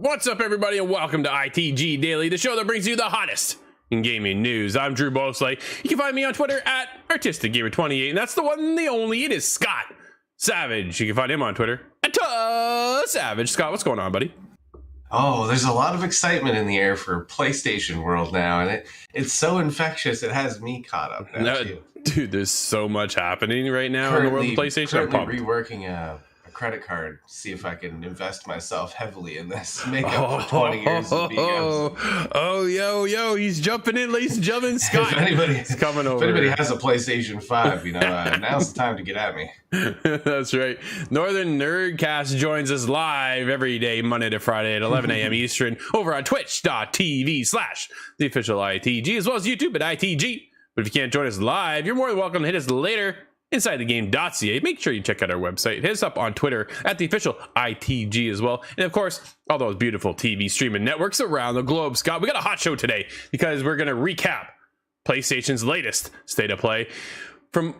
What's up, everybody, and welcome to ITG Daily, the show that brings you the hottest in gaming news. I'm Drew Bosley. You can find me on Twitter at ArtisticGamer28, and that's the one and the only. It is Scott Savage. You can find him on Twitter at Savage. Scott, what's going on, buddy? Oh, there's a lot of excitement in the air for PlayStation World now, and it's so infectious. It has me caught up now, too. Dude, there's so much happening right now in the world of PlayStation. Currently reworking a credit card, see if I can invest myself heavily in this. Make up for 20 years of being yo, he's jumping in, ladies and gentlemen. Scott, if anybody's coming over. If anybody has a PlayStation 5, now's the time to get at me. That's right. Northern Nerdcast joins us live every day, Monday to Friday at 11 a.m. Eastern, over on twitch.tv/the official ITG, as well as YouTube at ITG. But if you can't join us live, you're more than welcome to hit us later inside the game.ca. Make sure you check out our website. Hit us up on Twitter at the official ITG as well. And of course, all those beautiful TV streaming networks around the globe. Scott, we got a hot show today because we're going to recap PlayStation's latest state of play from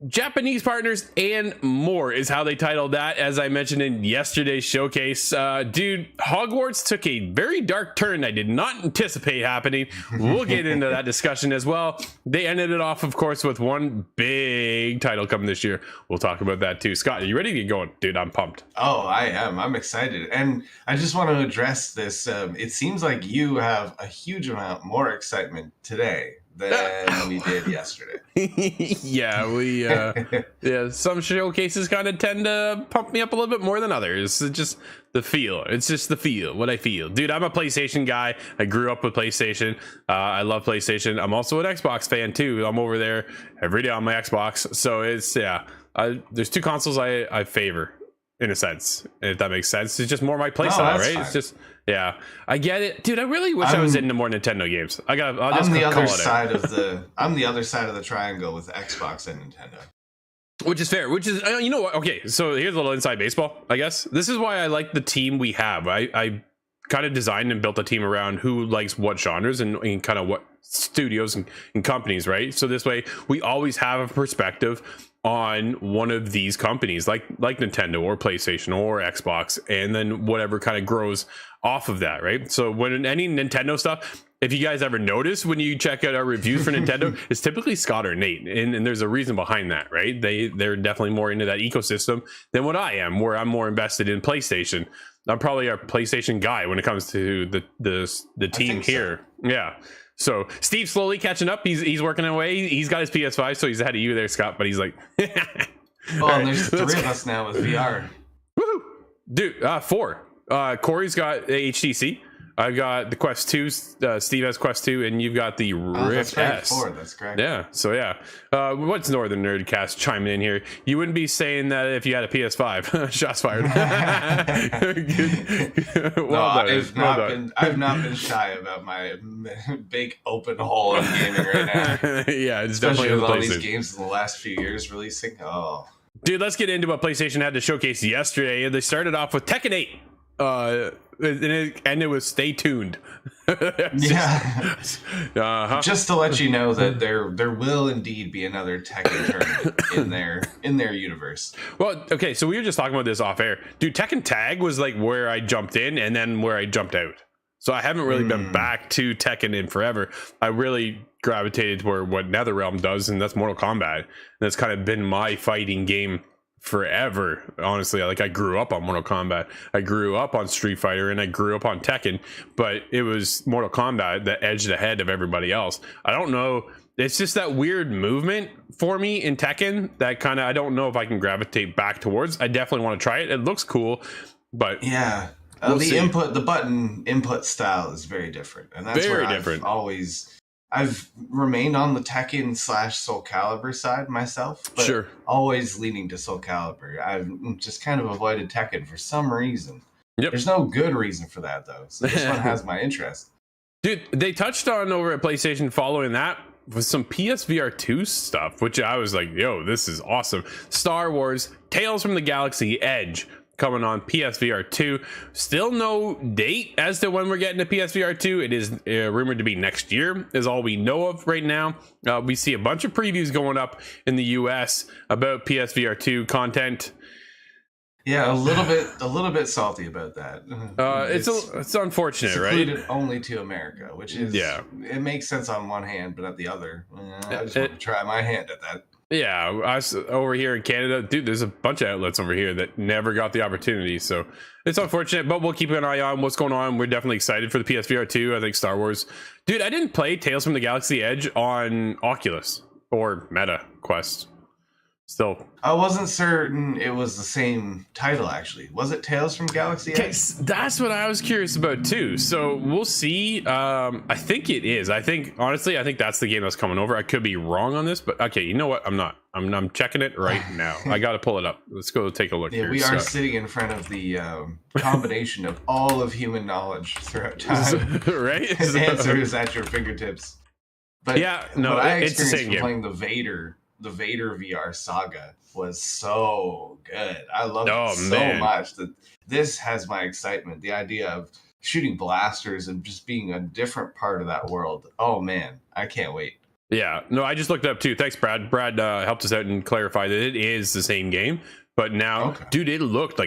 Japanese partners and more is how they titled that, as I mentioned in yesterday's showcase. Dude, Hogwarts took a very dark turn I did not anticipate happening. We'll get into that discussion as well. They ended it off, of course, with one big title coming this year. We'll talk about that too. Scott, are you ready to get going? Dude, I'm pumped. Oh, I am. I'm excited. And I just want to address this. It seems like you have a huge amount more excitement today than we did yesterday. Yeah, some showcases kind of tend to pump me up a little bit more than others. It's just the feel. It's just the feel, what I feel. Dude, I'm a PlayStation guy. I grew up with PlayStation. I love PlayStation. I'm also an Xbox fan too. I'm over there every day on my Xbox. So it's, there's two consoles I favor, in a sense, if that makes sense. It's just more my playstyle, right? Fine. It's just, yeah, I get it, dude. I really wish I was into more Nintendo games. I'm the other side of the triangle with Xbox and Nintendo, which is fair. Which is, you know what? Okay, so here's a little inside baseball, I guess. This is why I like the team we have. I kind of designed and built a team around who likes what genres and kind of what studios and companies, right? So this way, we always have a perspective on one of these companies, like Nintendo or PlayStation or Xbox, and then whatever kind of grows off of that, right? So when any Nintendo stuff, if you guys ever notice when you check out our reviews for Nintendo, it's typically Scott or Nate, and there's a reason behind that, right? They're definitely more into that ecosystem than what I am, where I'm more invested in PlayStation. I'm probably a PlayStation guy when it comes to the team here. So. Yeah. So Steve's slowly catching up. He's working away. He's got his PS5, so he's ahead of you there, Scott. But he's like, oh, and there's three of us now with VR. Woohoo, dude! 4. Corey's got HTC. I've got the Quest 2. Steve has Quest 2, and you've got the Rift S. 4. That's correct. Yeah. So yeah. What's Northern Nerdcast chiming in here? You wouldn't be saying that if you had a PS5. Shots fired. I've not been shy about my big open hole in gaming right now. Yeah, it's especially definitely with all these games in the last few years releasing. Oh, dude, let's get into what PlayStation had to showcase yesterday. They started off with Tekken 8. And it was stay tuned. Yeah. Just to let you know that there will indeed be another Tekken tournament in their universe. Well, okay, so we were just talking about this off air. Dude, Tekken Tag was like where I jumped in and then where I jumped out. So I haven't really been back to Tekken in forever. I really gravitated toward what NetherRealm does, and that's Mortal Kombat. And that's kind of been my fighting game forever, honestly. Like, I grew up on Mortal Kombat, I grew up on Street Fighter, and I grew up on Tekken, but it was Mortal Kombat that edged ahead of everybody else. I don't know, it's just that weird movement for me in Tekken that kind of, I don't know if I can gravitate back towards. I definitely want to try it. It looks cool, but yeah, the button input style is very different, and that's very different. I've remained on the Tekken / Soul Calibur side myself, but sure, always leaning to Soul Calibur. I've just kind of avoided Tekken for some reason. Yep. There's no good reason for that, though. So this one has my interest. Dude, they touched on over at PlayStation following that with some PSVR 2 stuff, which I was like, yo, this is awesome. Star Wars Tales from the Galaxy Edge coming on PSVR 2. Still no date as to when we're getting to PSVR 2. It is rumored to be next year, is all we know of right now. We see a bunch of previews going up in the US about PSVR 2 content. Yeah, a little bit salty about that. It's unfortunate, secluded right? Only to America, which is it makes sense on one hand, but at the other, I just want to try my hand at that. Yeah, us over here in Canada, dude, there's a bunch of outlets over here that never got the opportunity, so it's unfortunate, but we'll keep an eye on what's going on. We're definitely excited for the PSVR 2. I think Star Wars, dude, I didn't play Tales from the Galaxy Edge on Oculus or Meta Quest. Still, I wasn't certain it was the same title. Actually, was it Tales from Galaxy Edge? That's what I was curious about too. So we'll see. I think it is. I think that's the game that's coming over. I could be wrong on this, but okay. You know what? I'm not. I'm checking it right now. I got to pull it up. Let's go take a look. Yeah, we are sitting in front of the combination of all of human knowledge throughout time. Right? The answer is at your fingertips. But yeah, no, it's the same game. Playing the Vader VR saga was so good. I love it so much that this has my excitement. The idea of shooting blasters and just being a different part of that world. Oh man, I can't wait. Yeah, no, I just looked it up too. Thanks, Brad. Brad helped us out and clarified that it is the same game, but now, dude, it looked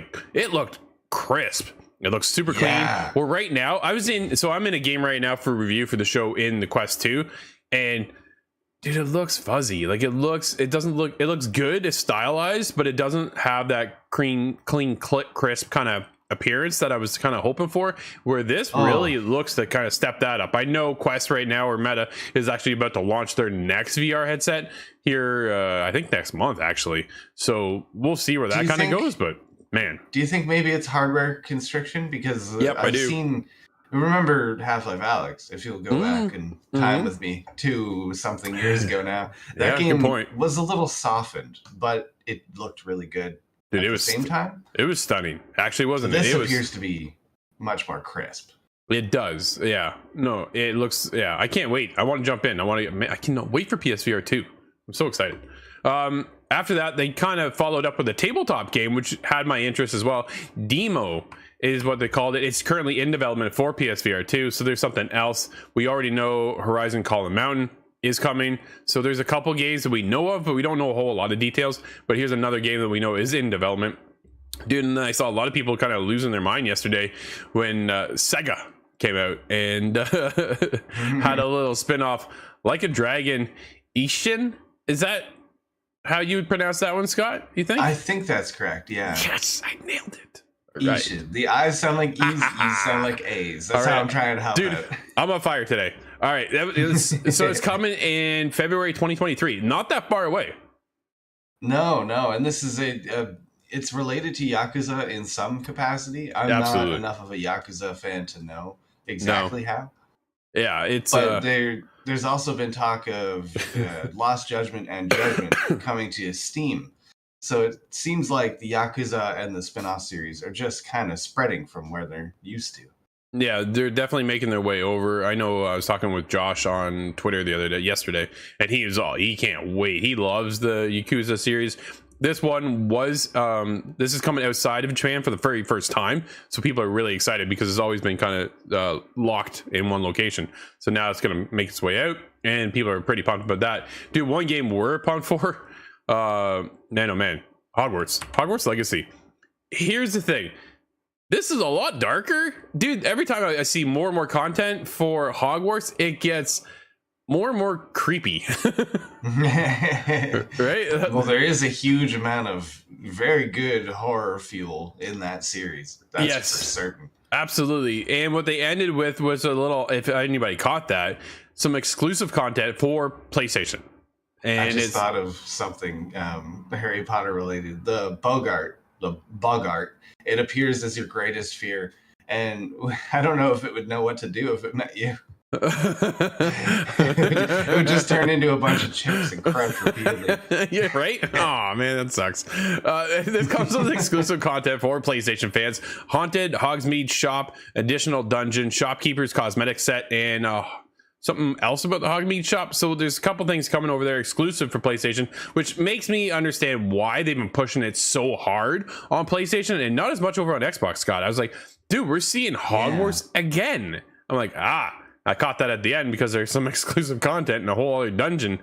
crisp. It looks super clean. Well, right now, I'm in a game right now for review for the show in the Quest 2, and dude, it looks fuzzy. Like it looks good. It's stylized, but it doesn't have that clean, crisp kind of appearance that I was kind of hoping for, where this really looks to kind of step that up. I know Quest right now, or Meta, is actually about to launch their next VR headset here, I think next month actually. So we'll see where that kind of goes, but man. Do you think maybe it's hardware constriction? Because I've seen... Remember Half-Life Alyx, if you'll go back in time with me 2-something years ago now. That game was a little softened, but it looked really good. Dude, at the same time. It was stunning. Actually, wasn't it? This appears to be much more crisp. It does. Yeah. No, it looks... Yeah, I can't wait. I want to jump in. I cannot wait for PSVR 2. I'm so excited. After that, they kind of followed up with a tabletop game, which had my interest as well. Demo is what they called it. It's currently in development for PSVR 2, so there's something else. We already know Horizon Call of Mountain is coming, so there's a couple games that we know of, but we don't know a whole lot of details. But here's another game that we know is in development. Dude, and I saw a lot of people kind of losing their mind yesterday when Sega came out and had a little spin-off, Like a Dragon Ishin. Is that how you would pronounce that one, Scott? You think? I think that's correct, yeah. Yes, I nailed it. Right. The I's sound like E's, E's sound like A's. That's how I'm trying to help Dude, out. I'm on fire today. All right. So it's coming in February 2023. Not that far away. No. And this is it's related to Yakuza in some capacity. I'm not enough of a Yakuza fan to know exactly how. Yeah, it's... But there's also been talk of Lost Judgment and Judgment coming to Steam. So it seems like the Yakuza and the spin-off series are just kind of spreading from where they're used to. Yeah, they're definitely making their way over. I know I was talking with Josh on Twitter yesterday, and he can't wait. He loves the Yakuza series. This one this is coming outside of Japan for the very first time. So people are really excited because it's always been kind of locked in one location. So now it's going to make its way out, and people are pretty pumped about that. Dude, one game we're pumped for, man, Hogwarts Legacy. Here's the thing. This is a lot darker. Dude, every time I see more and more content for Hogwarts, it gets more and more creepy. Right? Well, there is a huge amount of very good horror fuel in that series. That's for certain. Absolutely. And what they ended with was a little, if anybody caught that, some exclusive content for PlayStation. And I just thought of something Harry Potter related. The Bogart. It appears as your greatest fear. And I don't know if it would know what to do if it met you. It would just turn into a bunch of chips and crunch repeatedly. Yeah, right? Oh man, that sucks. This comes with exclusive content for PlayStation fans: Haunted Hogsmeade Shop, additional dungeon, shopkeeper's cosmetic set, and something else about the Hogsmeade Shop. So there's a couple things coming over there exclusive for PlayStation, which makes me understand why they've been pushing it so hard on PlayStation and not as much over on Xbox, Scott. I was like, dude, we're seeing Hogwarts again. I'm like, I caught that at the end because there's some exclusive content and a whole other dungeon,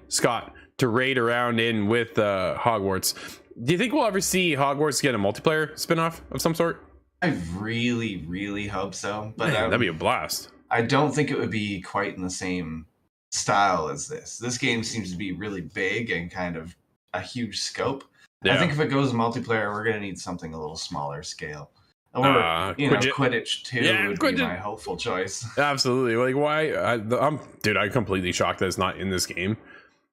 Scott, to raid around in with Hogwarts. Do you think we'll ever see Hogwarts get a multiplayer spinoff of some sort? I really, really hope so. But Man, that'd be a blast. I don't think it would be quite in the same style as this. This game seems to be really big and kind of a huge scope. Yeah. I think if it goes multiplayer, we're going to need something a little smaller scale. Or, Quidditch 2 would be my hopeful choice. Absolutely. Like, why? I'm completely shocked that it's not in this game.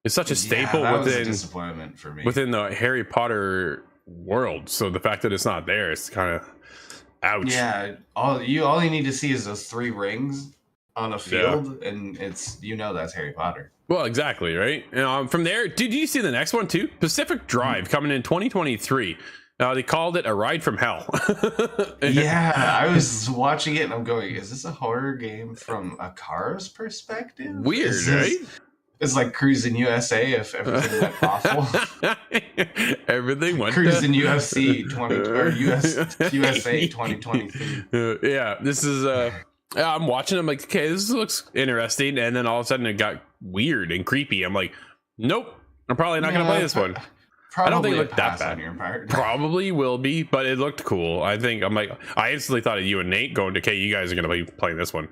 It's such a staple was a disappointment for me. Within the Harry Potter world. So the fact that it's not there, it's kind of ouch. Yeah, all you need to see is those 3 rings on a field, and it's that's Harry Potter. Well, exactly, right? From there, did you see the next one too? Pacific Drive coming in 2023. They called it A Ride from Hell. Yeah, I was watching it and I'm going, is this a horror game from a car's perspective? Weird, right? It's like Cruising USA if everything went awful. Everything went Cruising USA 2023. Yeah, this is I'm watching. I'm like, okay, this looks interesting, and then all of a sudden it got weird and creepy. I'm like, nope, I'm probably not gonna play this one. I don't think it looked that bad. On your part. Probably will be, but it looked cool. I instantly thought of you and Nate going to, okay, you guys are gonna be playing this one.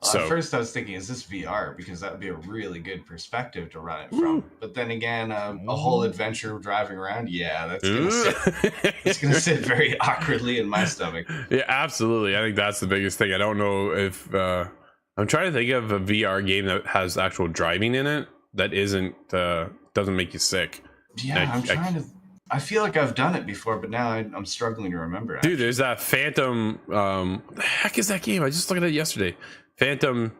So at first I was thinking, is this VR? Because that would be a really good perspective to run it from. But then again, a whole adventure driving around, it's going to sit very awkwardly in my stomach. Yeah, absolutely. I think that's the biggest thing. I don't know if I'm trying to think of a VR game that has actual driving in it that doesn't make you sick. Yeah, I feel like I've done it before, but now I'm struggling to remember. Dude, there's that Phantom. What the heck is that game? I just looked at it yesterday. Phantom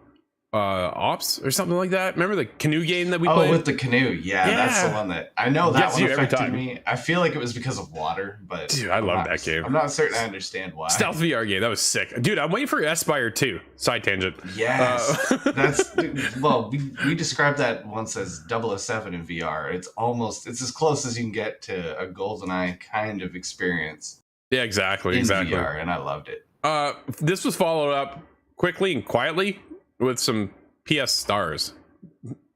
Ops or something like that. Remember the canoe game that we played? Oh, with the canoe. Yeah, that's the one that I know that one affected me. I feel like it was because of water, but dude, I love that game. I'm not certain I understand why. Stealth VR game, that was sick. Dude, I'm waiting for Aspire 2. Side tangent. Yes. We described that once as 007 in VR. It's as close as you can get to a GoldenEye kind of experience. Yeah, exactly. In VR, and I loved it. This was followed up quickly and quietly with some PS stars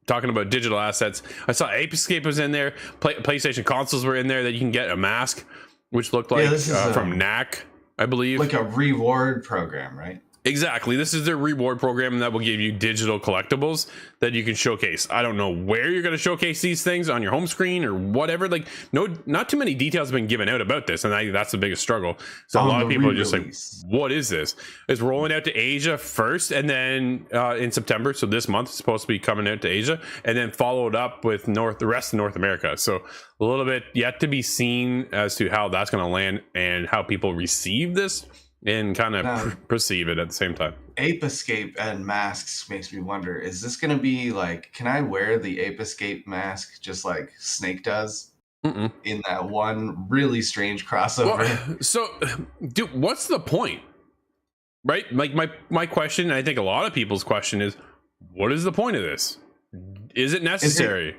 talking about digital assets. I saw Ape Escape was in there. PlayStation consoles were in there that you can get a mask, which looked like from NAC, I believe. Like a reward program, right? Exactly. This is their reward program that will give you digital collectibles that you can showcase. I don't know where you're going to showcase these things on your home screen or whatever. Like, not too many details have been given out about this, and I think that's the biggest struggle. So a lot of people are just like, "What is this?" It's rolling out to Asia first, and then in September. So this month, it's supposed to be coming out to Asia, and then followed up with the rest of North America. So a little bit yet to be seen as to how that's going to land and how people receive this. And kind of perceive it at the same time. Ape Escape and masks makes me wonder, is this going to be like, can I wear the Ape Escape mask just like Snake does in that one really strange crossover? Well, so, dude, what's the point? Right? Like my question, and I think a lot of people's question is, what is the point of this? Is it necessary?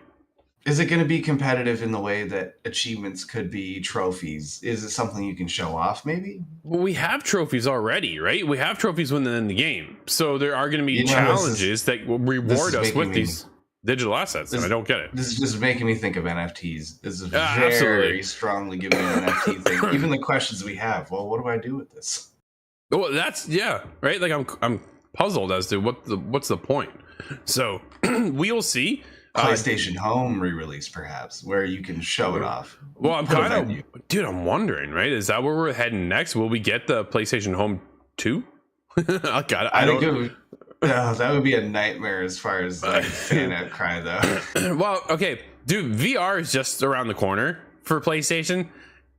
Is it going to be competitive in the way that achievements could be trophies? Is it something you can show off, maybe? Well, we have trophies already, right? We have trophies within the game. So there are going to be challenges that will reward us with these digital assets, and I don't get it. This is just making me think of NFTs. This is very strongly giving me an NFT thing. Even the questions we have, well, what do I do with this? Well, that's, right? Like, I'm puzzled as to what's the point. So we'll see. PlayStation Home re-release, perhaps, where you can show it off. Well, I'm wondering, right? Is that where we're heading next? Will we get the PlayStation Home 2? That would be a nightmare as far as like fan outcry, though. Well, okay, dude, VR is just around the corner for PlayStation.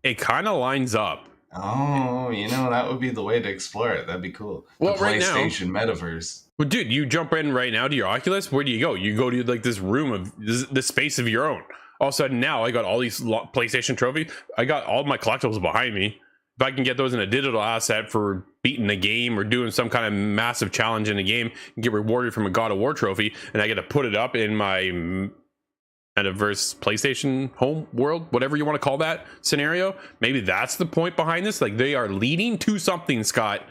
It kind of lines up. Oh, that would be the way to explore it. That'd be cool. Well, the PlayStation metaverse. Well, dude, you jump in right now to your Oculus. Where do you go? You go to like this room of this space of your own. All of a sudden, now I got all these PlayStation trophies. I got all my collectibles behind me. If I can get those in a digital asset for beating a game or doing some kind of massive challenge in a game and get rewarded from a God of War trophy, and I get to put it up in my metaverse PlayStation home world, whatever you want to call that scenario, maybe that's the point behind this. Like, they are leading to something, Scott,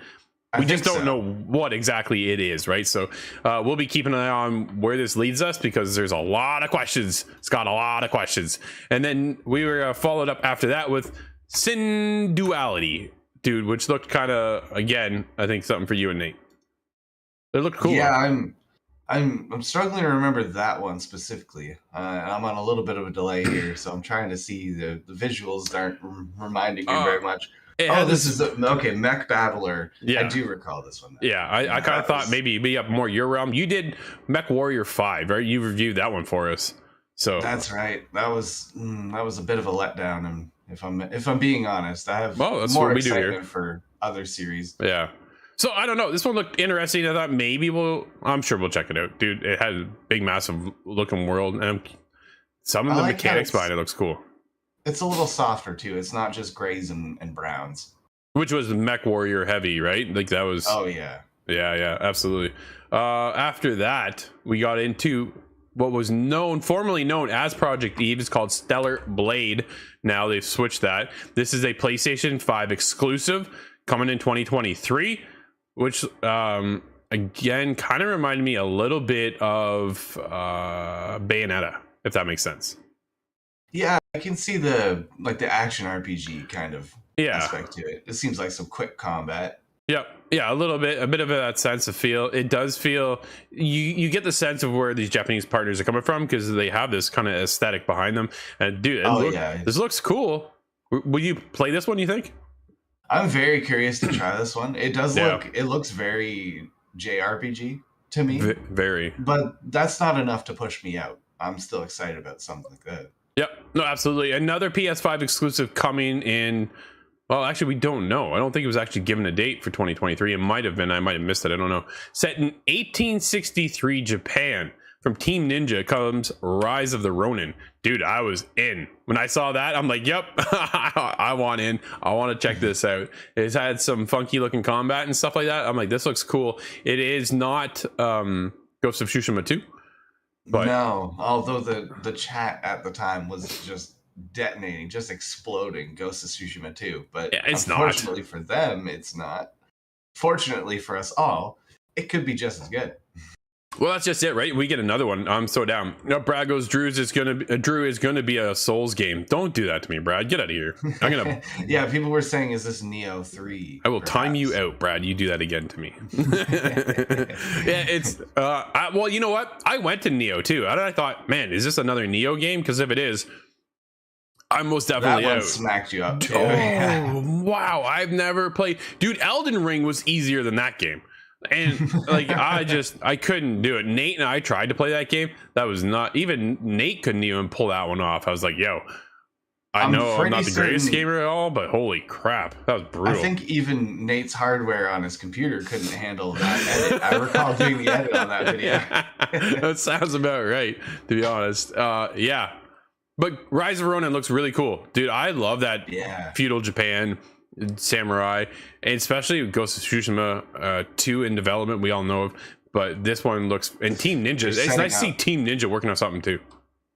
We just don't know what exactly it is, right? So we'll be keeping an eye on where this leads us, because there's a lot of questions. It's got a lot of questions. And then we were followed up after that with Sin Duality, dude, which looked kind of, again, I think something for you and Nate. It looked cool. Yeah, I'm struggling to remember that one specifically. I'm on a little bit of a delay here, so I'm trying to see the visuals aren't reminding me very much. This is okay. Mech Battler. Yeah, I do recall this one. Yeah, I kind of thought maybe you'd be up more your realm. You did Mech Warrior 5, right? You reviewed that one for us. So that's right. That was a bit of a letdown, and if I'm being honest, I have more excitement for other series. Yeah. So I don't know. This one looked interesting. I thought maybe I'm sure we'll check it out, dude. It had a big, massive looking world, and some of the mechanics behind it looks cool. It's a little softer too. It's not just grays and browns. Which was Mech Warrior heavy, right? Like that was. Oh yeah. Yeah, absolutely. After that, we got into what was formerly known as Project Eve. It's called Stellar Blade. Now they've switched that. This is a PlayStation 5 exclusive coming in 2023, which again kind of reminded me a little bit of Bayonetta, if that makes sense. Yeah, I can see the action RPG kind of aspect to it. It seems like some quick combat. Yep. Yeah, a bit of that sense of feel. It does feel you get the sense of where these Japanese partners are coming from, because they have this kind of aesthetic behind them. And dude, this looks cool. Will you play this one, you think? I'm very curious to try this one. It does it looks very JRPG to me. Very. But that's not enough to push me out. I'm still excited about something like that. Yep. No, absolutely. Another PS5 exclusive coming in. Well, actually, we don't know. I don't think it was actually given a date for 2023. It might have been. I might have missed it. I don't know. Set in 1863 Japan. From Team Ninja comes Rise of the Ronin. Dude, I was in. When I saw that, I'm like, yep, I want in. I want to check this out. It's had some funky looking combat and stuff like that. I'm like, this looks cool. It is not Ghost of Tsushima 2. But no, although the chat at the time was just detonating, just exploding Ghost of Tsushima 2. But unfortunately for them, it's not. Fortunately for us all, it could be just as good. Well, that's just it, right? We get another one. I'm so down. Brad goes, Drew is gonna be a Souls game. Don't do that to me, Brad. Get out of here. I'm gonna. Yeah, people were saying, is this Neo 3? I will time you out, Brad. You do that again to me. Yeah, it's. Well, you know what? I went to Neo too, and I thought, man, is this another Neo game? Because if it is, I'm most definitely that one out. Smacked you up too. Oh wow! I've never played. Dude, Elden Ring was easier than that game. And like I couldn't do it. Nate and I tried to play that game. That was not even Nate couldn't even pull that one off. I was like, yo, I'm not the greatest gamer at all, but holy crap, that was brutal. I think even Nate's hardware on his computer couldn't handle that edit. I recall doing the edit on that video. That sounds about right, to be honest. Yeah. But Rise of Ronin looks really cool. Dude, I love that feudal Japan samurai, and especially Ghost of Tsushima 2 in development, we all know of, but this one looks, and Team Ninja, it's nice to see Team Ninja working on something too.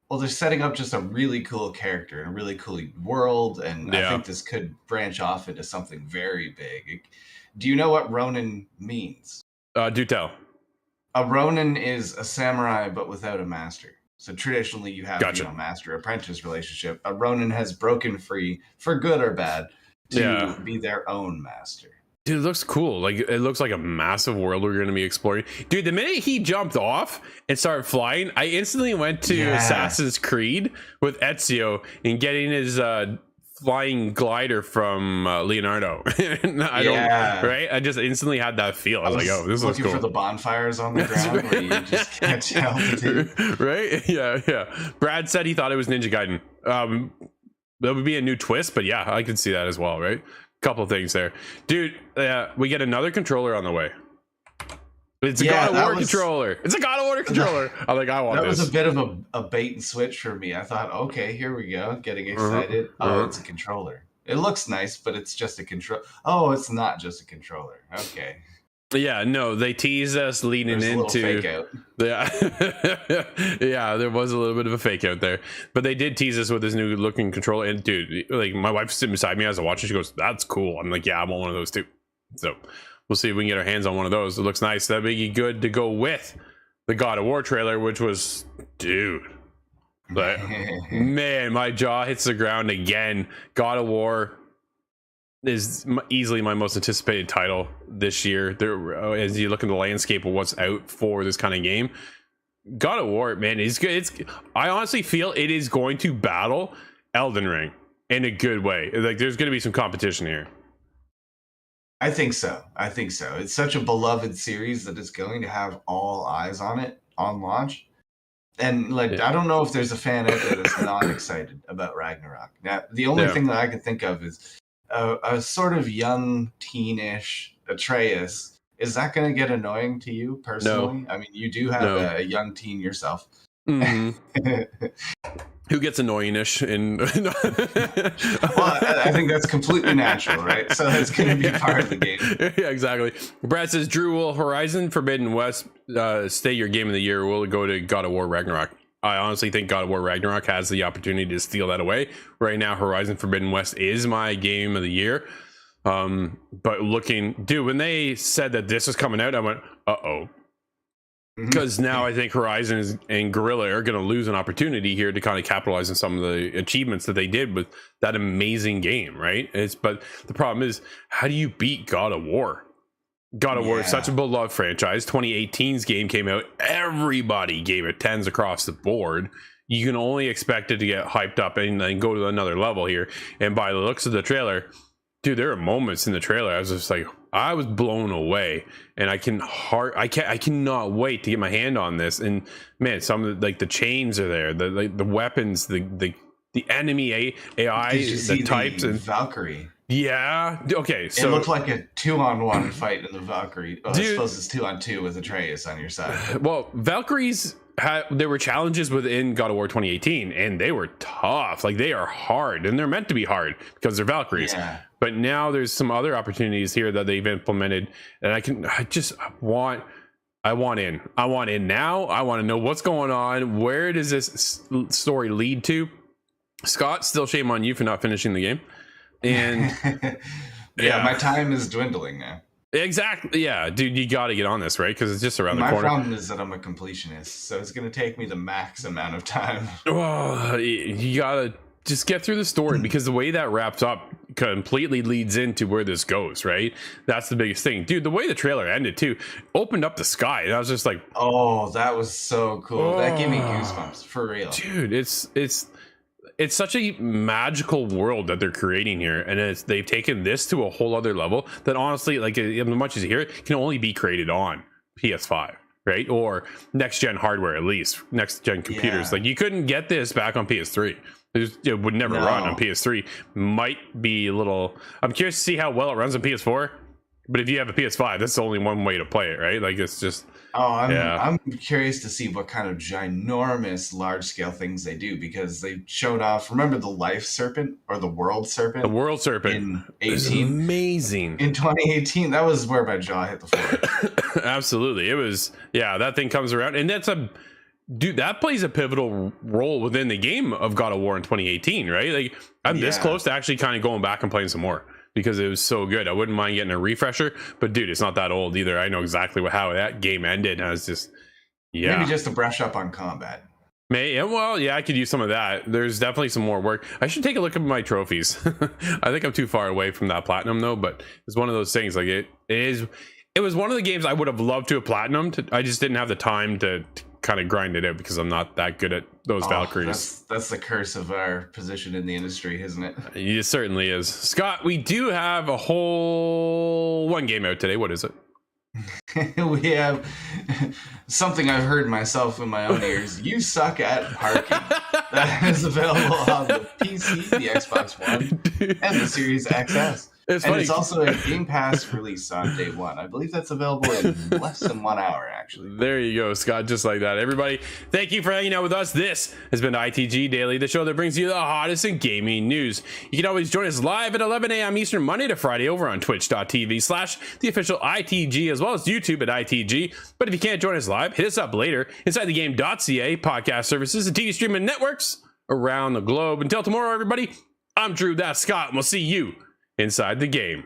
Well, they're setting up just a really cool character and a really cool world, and I think this could branch off into something very big. Do you know what Ronin means? Do tell. A Ronin is a samurai but without a master. So traditionally you have master-apprentice relationship. A Ronin has broken free, for good or bad, to be their own master. Dude, it looks cool. Like, it looks like a massive world we're going to be exploring. Dude, the minute he jumped off and started flying, I instantly went to Assassin's Creed with Ezio and getting his flying glider from Leonardo. Right? I just instantly had that feel. I was like, oh, this looks cool. Looking for the bonfires on the ground where you just can't tell. Right? Yeah. Brad said he thought it was Ninja Gaiden. That would be a new twist, but yeah, I can see that as well, right? Couple things there. Dude, we get another controller on the way. It's a God of War controller. It's a God of War controller. I'm like, I want this. That was a bit of a bait and switch for me. I thought, okay, here we go. Getting excited. It's a controller. It looks nice, but it's just a controller. Oh, it's not just a controller. Okay. Yeah, no, they teased us leading into fake out. Yeah, there was a little bit of a fake out there, but they did tease us with this new looking controller. And dude, like my wife's sitting beside me as I watch it, she goes, "That's cool." I'm like, "Yeah, I want one of those too." So we'll see if we can get our hands on one of those. It looks nice. That'd be good to go with the God of War trailer, which was, dude, but man, my jaw hits the ground again. God of War is easily my most anticipated title this year. There, as you look at the landscape of what's out for this kind of game, God of War, man, is good. I honestly feel it is going to battle Elden Ring in a good way. Like, there's going to be some competition here. I think so. It's such a beloved series that it's going to have all eyes on it on launch. And like, I don't know if there's a fan out there that's not excited about Ragnarok. Now, the only thing that I can think of is a sort of young teenish Atreus. Is that going to get annoying to you personally? No. I mean, you do have a young teen yourself. Mm-hmm. Who gets annoying-ish in well, I think that's completely natural, right? So that's going to be part of the game. Yeah, exactly. Brad says, Drew, will Horizon Forbidden West stay your game of the year, or will it go to God of War Ragnarok? I honestly think God of War Ragnarok has the opportunity to steal that away. Right now, Horizon Forbidden West is my game of the year. But when they said that this was coming out, I went, uh-oh. Because now I think Horizon and Guerrilla are going to lose an opportunity here to kind of capitalize on some of the achievements that they did with that amazing game, right? But the problem is, how do you beat God of War? God of War is such a beloved franchise. 2018's game came out. Everybody gave it 10s across the board. You can only expect it to get hyped up and then go to another level here. And by the looks of the trailer, dude, there are moments in the trailer I was just like, I was blown away, and I cannot wait to get my hand on this. And man, some of the chains are there, the weapons, the enemy AI, the types, and Valkyrie. Yeah. Okay. So it looked like a 2-on-1 fight in the Valkyrie. Oh, dude, I suppose it's 2-on-2 with Atreus on your side. Well, Valkyries there were challenges within God of War 2018, and they were tough. Like, they are hard, and they're meant to be hard because they're Valkyries. Yeah. But now there's some other opportunities here that they've implemented, and I want in. I want in now. I want to know what's going on. Where does this story lead to? Scott, still shame on you for not finishing the game. And my time is dwindling now. Exactly. Yeah, dude, you got to get on this, right? Because it's just around the corner. My problem is that I'm a completionist, so it's going to take me the max amount of time. Well, you got to just get through the story, because the way that wraps up completely leads into where this goes, right? That's the biggest thing. Dude, the way the trailer ended, too, opened up the sky, and I was just like... Oh, that was so cool. That gave me goosebumps, for real. Dude, it's such a magical world that they're creating here, and they've taken this to a whole other level that honestly, like, as much as you hear it, can only be created on PS5, right? Or next gen hardware, at least next gen computers. Like, you couldn't get this back on PS3. It would never run on PS3. Might be a little... I'm curious to see how well it runs on PS4, but if you have a PS5, that's the only one way to play it, right? Like, it's just... I'm curious to see what kind of ginormous large-scale things they do, because they showed off... Remember the Life Serpent, or the World Serpent? The World Serpent. In 18? Amazing. In 2018, that was where my jaw hit the floor. Absolutely. It was... Yeah, that thing comes around, and that's a... Dude, that plays a pivotal role within the game of God of War in 2018, right? Like, I'm this close to actually kind of going back and playing some more, because it was so good. I wouldn't mind getting a refresher, but dude, it's not that old either. I know exactly how that game ended. And I was just, maybe just to brush up on combat. I could use some of that. There's definitely some more work. I should take a look at my trophies. I think I'm too far away from that platinum though, but it's one of those things. Like, it was one of the games I would have loved to have platinumed. I just didn't have the time to kind of grind it out, because I'm not that good at those Valkyries. That's the curse of our position in the industry, isn't it? It certainly is. Scott, we do have a whole one game out today. What is it? We have something I've heard myself in my own ears. You suck at parking. That is available on the PC, the Xbox One, and the Series XS. It's also a Game Pass release on day one. I believe that's available in less than 1 hour, actually. There you go, Scott. Just like that. Everybody, thank you for hanging out with us. This has been ITG Daily, the show that brings you the hottest in gaming news. You can always join us live at 11 a.m. Eastern, Monday to Friday, over on twitch.tv/the official ITG, as well as YouTube at ITG. But if you can't join us live, hit us up later inside the game.ca, podcast services, and TV streaming networks around the globe. Until tomorrow, everybody, I'm Drew, that's Scott, and we'll see you inside the game.